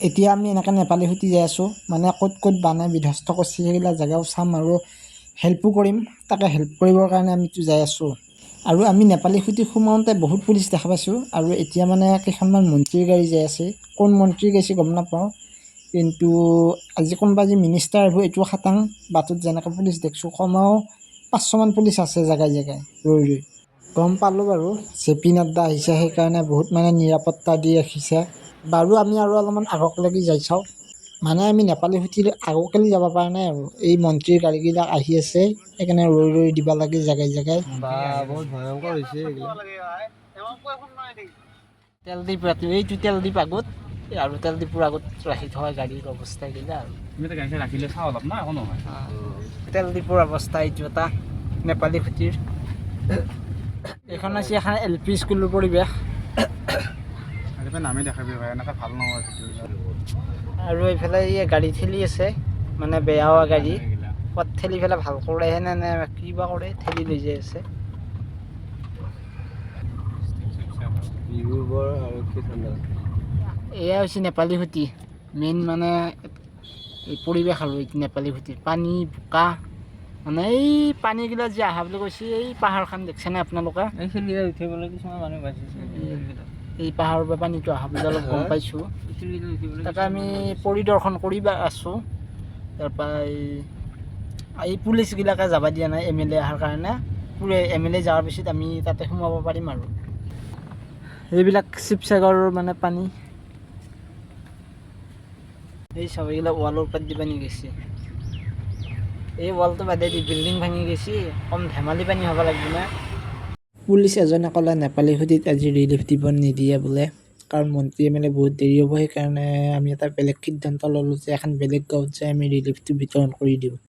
এতিয়া আমি এনেকৈ নেপালী সুতি যাই আছোঁ মানে ক'ত বানে বিধ্বস্ত কৰিছে সেইবিলাক জেগাও চাম আৰু হেল্পো কৰিম তাকে হেল্প কৰিবৰ কাৰণে আমিতো যাই আছোঁ আৰু আমি নেপালী সুতিত সোমাওঁতে বহুত পুলিচ দেখা পাইছোঁ আৰু এতিয়া মানে কেইখনমান মন্ত্ৰীৰ গাড়ী যাই আছে কোন মন্ত্ৰী গৈছে গম নাপাওঁ কিন্তু আজি কোনোবা যি মিনিষ্টাৰ আহিব এইটো খাটাং বাটত যেনেকৈ পুলিচ দেখিছোঁ কমেও 500মান পুলিচ আছে জেগাই ৰৈ গম পালোঁ বাৰু জে.পি. নাড্ডা আহিছে সেইকাৰণে বহুত মানে নিৰাপত্তা দি ৰাখিছে বাৰু আমি আৰু অলপমান আগলৈকে যাই চাওঁ মানে আমি নেপালী সুতিৰ আগলৈকে যাব পৰা নাই আৰু এই মন্ত্ৰীৰ গাড়ীবিলাক আহি আছে সেইকাৰণে ৰৈ দিব লাগে জেগাই বহুত ভয়ংকৰ হৈছে তেল ডিপ ৰাতি এইটো তেল ডিপ আগত আৰু তেল ডিপুৰ আগত ৰাখি থোৱা গাড়ীৰ অৱস্থা এইগিলা আৰু গাড়ী ৰাখিলে চাওঁ অলপ না একো নহয় তেল ডিপুৰ অৱস্থা এইটো এটা নেপালী সুতিৰ এইখন হৈছে এখন LP স্কুলৰ পৰিৱেশ নামি দেখাবি এনেকৈ ভাল নহয় আৰু এইফালে এই গাড়ী ঠেলি আছে মানে বেয়া হোৱা গাড়ী ক'ত ঠেলি পেলাই ভাল কৰেহে নে কিবা কৰে ঠেলি লৈ যাই আছে এয়া হৈছে নেপালী সুতি মেইন মানে এই পৰিৱেশ আৰু এই নেপালী সুতিৰ পানী বোকা মানে এই পানীগিলা যে আহা বুলি কৈছে এই পাহাৰখন দেখিছেনে আপোনালোকে এই খেলি উঠিবলৈ কিছুমান মানুহ বাচিছে এই পাহাৰৰ পৰা পানীটো অহা বুলি অলপ গম পাইছোঁ তাকে আমি পৰিদৰ্শন কৰি আছোঁ তাৰপৰা এই পুলিচবিলাকে যাব দিয়া নাই MLA অহাৰ কাৰণে MLA যোৱাৰ পিছত আমি তাতে সোমাব পাৰিম আৰু এইবিলাক শিৱসাগৰৰ মানে পানী এই চাব এইবিলাক ৱালৰ পৰা দি পানী গৈছে এই ৱালটো বাদে দি বিল্ডিং ভাঙি গৈছে কম ধেমালি পানী হ'ব লাগিব না পুলিচ এজনে ক'লে নেপালী সুতিত আজি ৰিলিফ দিব নিদিয়ে বোলে কাৰণ মন্ত্ৰী MLA বহুত দেৰি হ'ব সেইকাৰণে আমি এটা বেলেগ সিদ্ধান্ত ল'লোঁ যে এখন বেলেগ গাঁৱত যাই আমি ৰিলিফটো বিতৰণ কৰি দিওঁ